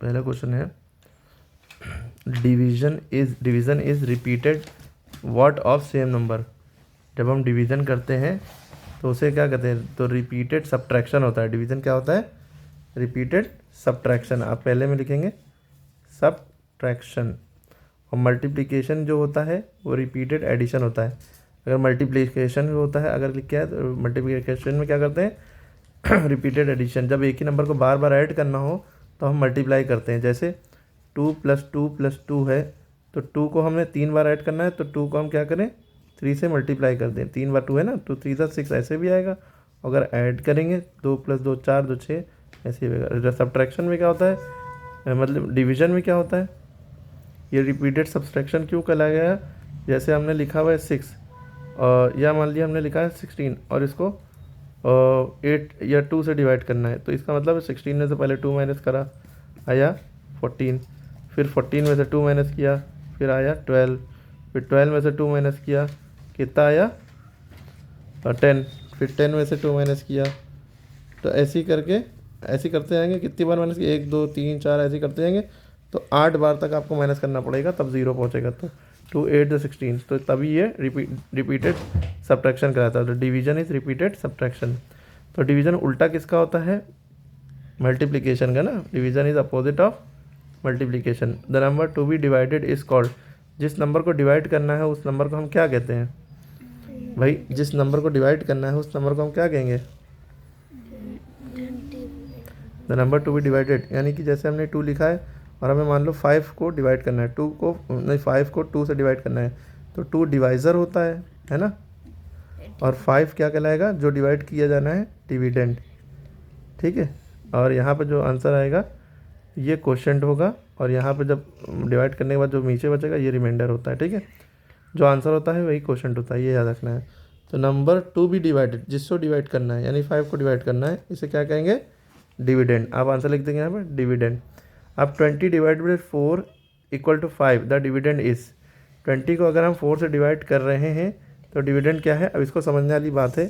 पहला क्वेश्चन है division is repeated what of same number. जब हम डिवीज़न करते हैं तो उसे क्या कहते हैं, तो रिपीटेड सब्ट्रैक्शन होता है। डिवीज़न क्या होता है, रिपीटेड सब्ट्रैक्शन। आप पहले में लिखेंगे सब्ट्रैक्शन। और मल्टीप्लिकेशन जो होता है वो रिपीटेड एडिशन होता है। अगर मल्टीप्लिकेशन होता है, अगर क्या है तो मल्टीप्लिकेशन में क्या करते हैं रिपीटेड एडिशन। जब एक ही नंबर को बार बार ऐड करना हो तो हम मल्टीप्लाई करते हैं। जैसे 2 + 2 + 2 है, तो 2 को हमने 3 बार ऐड करना है, तो 2 को हम क्या करें 3 से मल्टीप्लाई कर दें। 3 बार 2 है ना, तो 3 × 6 ऐसे भी आएगा। अगर ऐड करेंगे 2 + 2 4, 2 6 ऐसे ही आएगा। सब्ट्रैक्शन में क्या होता है, मतलब डिवीज़न में क्या होता है, ये रिपीटेड सब्ट्रैक्शन क्यों कहलाया गया। जैसे हमने लिखा हुआ है 6 या मान लिया हमने लिखा है 16 और इसको 8 या 2 से डिवाइड करना है, तो इसका मतलब 16 में से पहले 2 माइनस करा, आया 14। फिर 14 में से 2 माइनस किया, फिर आया 12। फिर 12 में से 2 माइनस किया, कितना आया 10। फिर 10 में से 2 माइनस किया। तो ऐसे करते जाएंगे। कितनी बार माइनस किया, 1 2 3 4 ऐसे करते जाएंगे, तो 8 बार तक आपको माइनस करना पड़ेगा, तब 0 पहुंचेगा। तो 2 8 16, तो तभी ये रिपीटेड सब्ट्रैक्शन कराता है। तो डिवीजन इज रिपीटेड सब्ट्रैक्शन। तो डिवीजन उल्टा किसका होता है, मल्टीप्लिकेशन का ना। Division is opposite of multiplication. The number to be divided is called. जिस नंबर को डिवाइड करना है उस नंबर को हम क्या कहते हैं भाई, जिस नंबर को डिवाइड करना है उस नंबर को हम क्या कहेंगे, the number to be divided. यानी कि जैसे हमने 2 लिखा है और हमें मान लो 5 को डिवाइड करना है, 2 को नहीं 5 को 2 से डिवाइड करना है, तो 2 डिवाइज़र होता है ना। और 5 क्या कहलाएगा, जो डिवाइड किया जाना है, डिविडेंड। ठीक है। और यहाँ पे जो आंसर आएगा ये क्वोशंट होगा, और यहाँ पे जब डिवाइड करने के बाद जो नीचे बचेगा ये रिमाइंडर होता है। ठीक है, जो आंसर होता है वही क्वोशंट होता है, ये याद रखना है। तो नंबर टू बी डिवाइडेड, जिसको डिवाइड करना है यानी 5 को डिवाइड करना है, इसे क्या कहेंगे, डिविडेंड। आप आंसर लिख देंगे यहाँ पे डिविडेंड। अब 20 divide by 4 = 5, the dividend is. 20 को अगर हम 4 से डिवाइड कर रहे हैं तो डिविडेंड क्या है। अब इसको समझने वाली बात है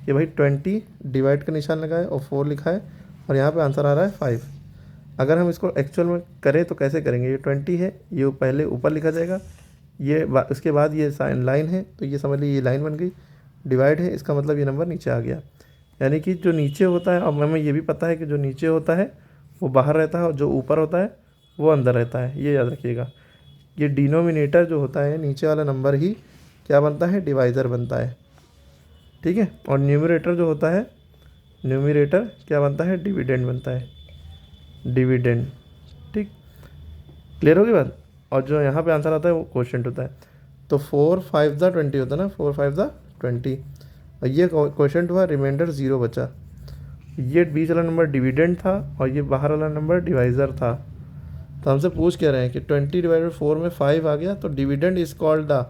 कि भाई 20 डिवाइड का निशान लगा है और 4 लिखा है, और यहाँ पे आंसर आ रहा है 5। अगर हम इसको एक्चुअल में करें तो कैसे करेंगे, ये 20 है, ये पहले ऊपर लिखा जाएगा, ये उसके बाद ये साइन लाइन है, तो ये समझ लीजिए ये लाइन बन गई। डिवाइड है, इसका मतलब ये नंबर नीचे आ गया। यानी कि जो नीचे होता है, अब हमें ये भी पता है कि जो नीचे होता है वो बाहर रहता है और जो ऊपर होता है वो अंदर रहता है, ये याद रखिएगा। ये डिनोमिनेटर जो होता है, नीचे वाला नंबर ही क्या बनता है, डिवाइज़र बनता है। ठीक है। और न्यूमरेटर जो होता है, न्यूमरेटर क्या बनता है, डिविडेंड बनता है, डिविडेंड। ठीक, क्लियर होगी बात। और जो यहाँ पे आंसर आता है वो क्वोशंट होता है। तो 4 5 × 20 होता है ना, 4 5 × 20, और ये क्वोशंट हुआ, रिमाइंडर 0 बचा। ये बीच वाला नंबर डिविडेंड था और ये बाहर वाला नंबर डिवाइज़र था। तो हमसे पूछ क्या रहे हैं कि 20 / 4 में 5 आ गया, तो डिविडेंड इज कॉल्ड द।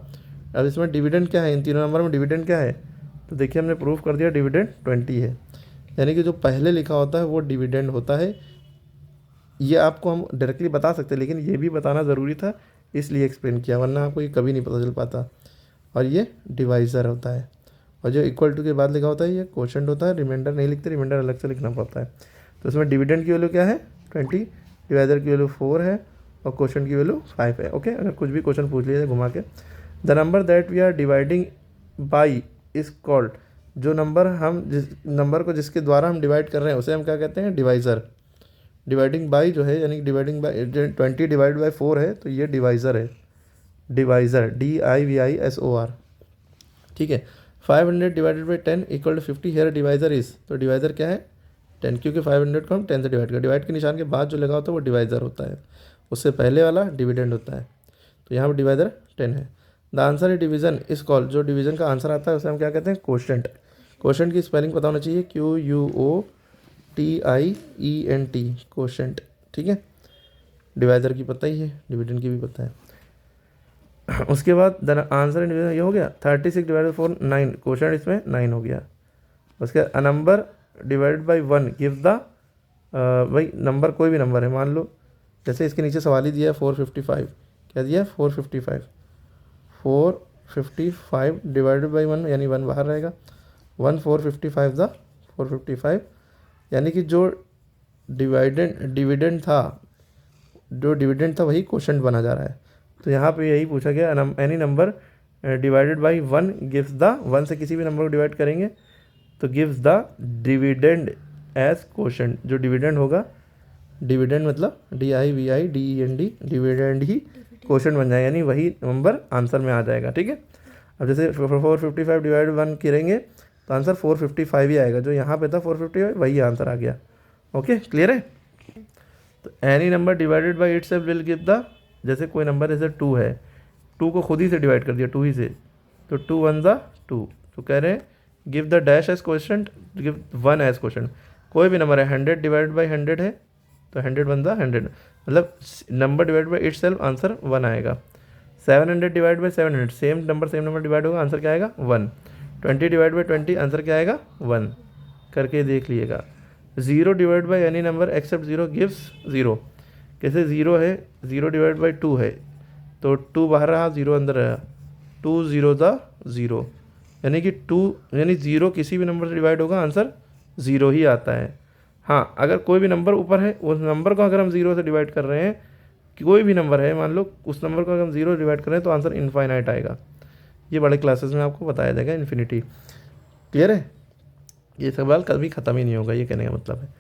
अब इसमें डिविडेंड क्या है, इन तीनों नंबर में डिविडेंड क्या है, तो देखिए हमने प्रूफ कर दिया डिविडेंड 20 है। यानी कि जो पहले लिखा होता है वो डिविडेंड होता है। ये आपको हम डायरेक्टली बता सकते हैं, लेकिन ये भी बताना ज़रूरी था, इसलिए एक्सप्लेन किया, वरना आपको ये कभी नहीं पता चल पाता। और ये डिवाइज़र होता है, और जो इक्वल टू के बाद लिखा होता है ये क्वोशंट होता है। रिमाइंडर नहीं लिखते, रिमाइंडर अलग से लिखना पड़ता है। तो इसमें डिविडेंड की वैल्यू क्या है, 20, डिवाइज़र की वैल्यू 4 है, और क्वोशंट की वैल्यू 5 है। ओके, अगर कुछ भी क्वेश्चन पूछ लीजिए घुमा के। The number that we are dividing by is called. जो नंबर हम जिस नंबर को जिसके द्वारा हम डिवाइड कर रहे हैं उसे हम क्या कहते हैं, डिवाइज़र। डिवाइडिंग बाई जो है, यानी डिवाइडिंग बाई 20 डिवाइड बाई 4 है, तो ये डिवाइज़र है, डिवाइज़र, DIVISOR। ठीक है। 500 divided by 10 = 50, here divisor is. तो डिवाइज़र क्या है, 10, क्योंकि 500 को हम 10 से डिवाइड कर, डिवाइड के निशान के बाद जो लगा होता है वो डिवाइज़र होता है, उससे पहले वाला डिविडेंड होता है। तो यहाँ पर डिवाइज़र 10 है। द आंसर ए डिवीज़न इस कॉल। जो डिवीज़न का आंसर आता है उसे हम क्या कहते हैं, क्वोशंट। क्वोशंट की स्पेलिंग पता होना चाहिए, QUOTIENT, क्वोशंट। ठीक है। डिवाइज़र की पता ही है, डिविडेंड की भी पता है। उसके बाद द आंसर इन डिवीजन ये हो गया, 36 डिवाइडेड 4 9, क्वोशंट इसमें 9 हो गया। उसके बाद a number divided by 1 give the, भाई नंबर कोई भी नंबर है, मान लो जैसे इसके नीचे सवाल ही दिया है 455, क्या दिया है 455, 455 डिवाइडेड बाई 1, यानी 1 बाहर रहेगा, 1 455 455, यानी कि जो डिविडेंड था जो डिविडेंड था वही क्वोशंट बना जा रहा है। तो यहाँ पे यही पूछा गया, any number divided by 1 gives the, 1 से किसी भी नंबर को डिवाइड करेंगे तो gives the dividend as quotient. जो डिविडेंड होगा, डिविडेंड मतलब DIVIDEND, डिविडेंड ही क्वोशंट बन जाएगा, यानी वही नंबर आंसर में आ जाएगा। ठीक है, अब जैसे 455 डिवाइड 1 करेंगे तो आंसर 455 ही आएगा। जो यहाँ पे था 455 वही आंसर आ गया। ओके, क्लियर है। तो any number divided by itself will give the, जैसे कोई नंबर जैसे 2 है, 2 को खुद ही से डिवाइड कर दिया 2 ही से, तो 2 1 ज़ा 2, तो कह रहे हैं give the dash as question, give 1 as question. कोई भी नंबर है 100 डिवाइड बाई 100 है तो 100 1 ज़ा 100, मतलब number divide by itself answer 1 आएगा। 700 divide by 700, same number divide होगा, आंसर क्या आएगा 1। 20 डिवाइड बाई 20, आंसर क्या आएगा 1, करके देख लीजिएगा। 0 divide by any number except 0 gives 0। कैसे 0 है, 0 डिवाइड बाई 2 है तो 2 बाहर रहा, 0 अंदर रहा, 2 0 द 0, यानी कि 2 यानी 0 किसी भी नंबर से डिवाइड होगा, आंसर 0 ही आता है। हाँ, अगर कोई भी नंबर ऊपर है, उस नंबर को अगर हम 0 से डिवाइड कर रहे हैं, कोई भी नंबर है मान लो, उस नंबर को अगर हम 0 डिवाइड कर रहे हैं तो आंसर इनफाइनाइट आएगा। ये बड़े क्लासेस में आपको बताया जाएगा, इन्फिनिटी। क्लियर है, ये सवाल कभी ख़त्म ही नहीं होगा, ये कहने का मतलब है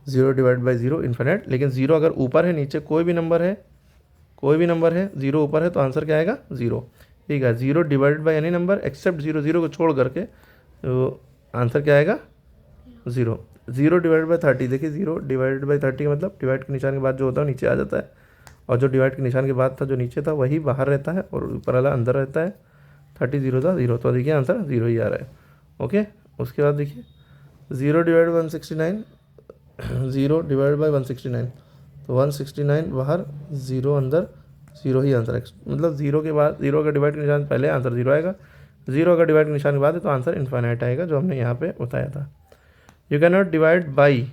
0 डिवाइड बाई 0 इन्फिनिट। लेकिन 0 अगर ऊपर है, नीचे कोई भी नंबर है, 0 ऊपर है तो आंसर क्या आएगा 0। ठीक है, 0 divide by any number except 0, 0 को छोड़ करके तो आंसर क्या आएगा 0। 0 डिवाइड बाई 30, देखिए 0 डिवाइड बाई 30 का मतलब डिवाइड के निशान के बाद जो होता है नीचे आ जाता है, और जो डिवाइड के निशान के बाद था जो नीचे था वही बाहर रहता है और ऊपर वाला अंदर रहता है। 30 0 था 0, तो देखिए आंसर 0 ही आ रहा है। ओके, उसके बाद देखिए 0 डिवाइड बाई 169, 0 डिवाइड बाई 169, तो 169 बाहर, 0 अंदर, 0 ही आंसर है। मतलब 0 के बाद, 0 का डिवाइड के निशान पहले आंसर 0 आएगा, 0 का डिवाइड के निशान के बाद है तो आंसर इनफाइनाइट आएगा, जो हमने यहाँ पे बताया था। You can not divide by,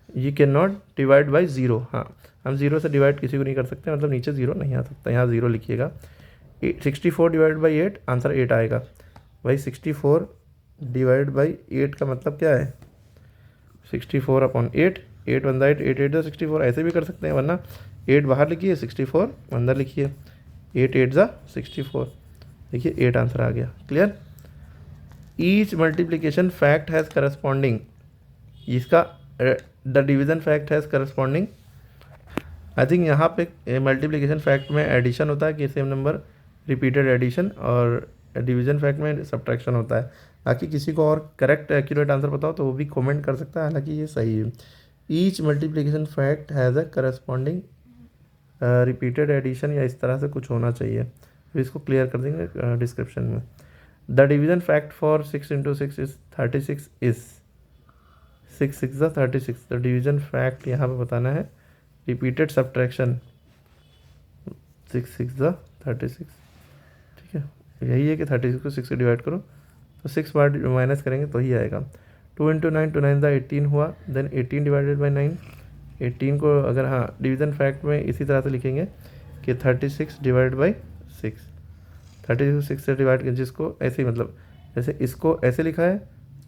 you can not divide by 0। हाँ, हम 0 से डिवाइड किसी को नहीं कर सकते, मतलब नीचे 0 नहीं आ सकता, यहाँ 0 लिखिएगा। 64 डिवाइड बाई 8, आंसर 8 आएगा। भाई 64 डिवाइड बाई 8 का मतलब क्या है 64 अपॉन 8, 8 1 8, 8 8 64, ऐसे भी कर सकते हैं, वरना 8 बाहर लिखिए, 64 अंदर लिखिए, 8 8 64, देखिए 8 आंसर आ गया। Clear. Each multiplication fact has corresponding, इसका the division fact has corresponding. I think यहाँ पे मल्टीप्लिकेशन फैक्ट में एडिशन होता है कि सेम नंबर रिपीटेड एडिशन, और डिवीज़न फैक्ट में सब्ट्रैक्शन होता है। बाकी किसी को और करेक्ट एक्यूरेट आंसर बताओ तो वो भी कमेंट कर सकता है, हालांकि ये सही है। Each multiplication fact has a corresponding repeated addition, या इस तरह से कुछ होना चाहिए, तो इसको क्लियर कर देंगे डिस्क्रिप्शन में। The division fact for 6 × 6 is 36 is 6 6 36। The division fact यहाँ पे बताना है रिपीटेड सब्ट्रैक्शन 6 6 36। ठीक है, यही है कि 36 को 6 से डिवाइड करो तो 6 बार माइनस करेंगे तो ही आएगा। 2 × 9, 2 9 18 हुआ, देन 18 डिवाइडेड बाई 9। 18 को अगर हाँ डिवीज़न फैक्ट में इसी तरह से लिखेंगे कि 36 डिवाइड बाई 6, 36 को 6 से डिवाइड कर, जिसको ऐसे ही मतलब जैसे इसको ऐसे लिखा है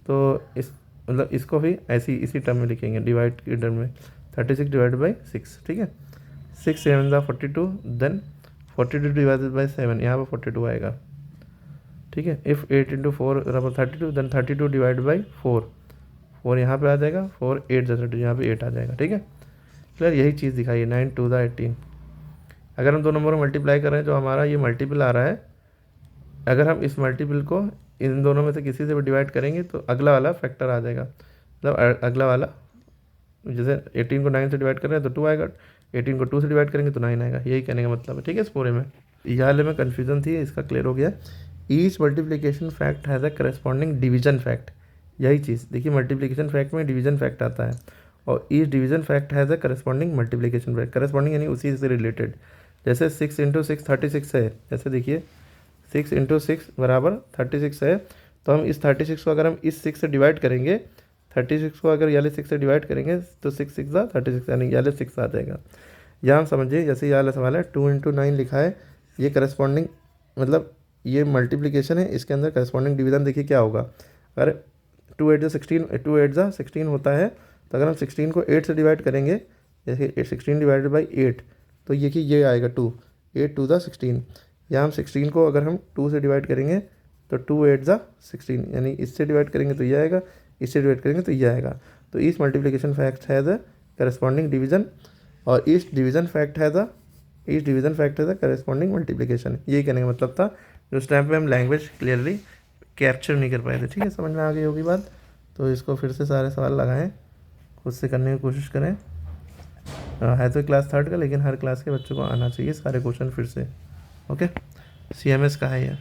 तो इस मतलब इसको भी ऐसी इसी टर्म में लिखेंगे, डिवाइड के टर्म में, 36 डिवाइड बाई 6। ठीक है, 6 7 42, देन 42 डिवाइडेड बाई 7, यहाँ पर 42 आएगा। ठीक है, इफ़ 8 × 4 बराबर 32, देन 32 डिवाइड बाई 4, 4 यहाँ पे आ जाएगा, 4 8 32, यहाँ पे 8 आ जाएगा। ठीक है, क्लियर। यही चीज़ दिखाइए 9 2 18। अगर हम दो नंबर को मल्टीप्लाई कर रहे हैं जो हमारा ये मल्टीपल आ रहा है, अगर हम इस मल्टीपल को इन दोनों में से किसी से भी डिवाइड करेंगे तो अगला वाला फैक्टर आ जाएगा, मतलब अगला वाला, जैसे 18 को 9 से डिवाइड कर रहे हैं तो 2 आएगा, 18 को 2 से डिवाइड करेंगे तो 9 आएगा। यही कहने का मतलब है। ठीक है, इस पूरे में यहाँ में कन्फ्यूजन थी, इसका क्लियर हो गया। Each multiplication fact has a corresponding division fact, यही चीज़ देखिए, मल्टीप्लिकेशन फैक्ट में डिवीजन फैक्ट आता है, और each division fact has a corresponding multiplication fact. Corresponding यानी उसी से रिलेटेड, जैसे 6 × 6 36 है, जैसे देखिए 6 × 6 बराबर 36 है, तो हम इस 36 को अगर हम इस 6 से डिवाइड करेंगे, 36 को अगर याले 6 से डिवाइड करेंगे तो 6 6 36, यानी याले 6 आ जाएगा। यहाँ समझिए, जैसे ये वाला सवाल है 2 × 9 लिखा है, ये करस्पॉन्डिंग मतलब ये मल्टीप्लिकेशन है, इसके अंदर करस्पॉन्डिंग डिवीज़न देखिए क्या होगा। अगर 2 8 16 होता है, तो अगर हम 16 को 8 से डिवाइड करेंगे जैसे 16 डिवाइडेड बाई 8, तो ये कि ये आएगा 2, 8 2 ज़ा 16। यहाँ हम 16 को अगर हम 2 से डिवाइड करेंगे तो 2 8 ज़ा 16, यानी इससे डिवाइड करेंगे तो ये आएगा, इससे डिवाइड करेंगे तो ये आएगा। तो ईच मल्टीप्लिकेशन फैक्ट है द करस्पॉन्डिंग डिवीजन, और ईच डिवीजन फैक्ट है द करस्पॉन्डिंग मल्टीप्लिकेशन। यही कहने का मतलब था, जो उस टाइम पे हम लैंग्वेज क्लियरली कैप्चर नहीं कर पाए थे। ठीक है, समझ में आ गई होगी बात। तो इसको फिर से सारे सवाल लगाएं, खुद से करने की कोशिश करें। है तो क्लास 3rd का, लेकिन हर क्लास के बच्चों को आना चाहिए सारे क्वेश्चन फिर से। ओके, CMS का है ये।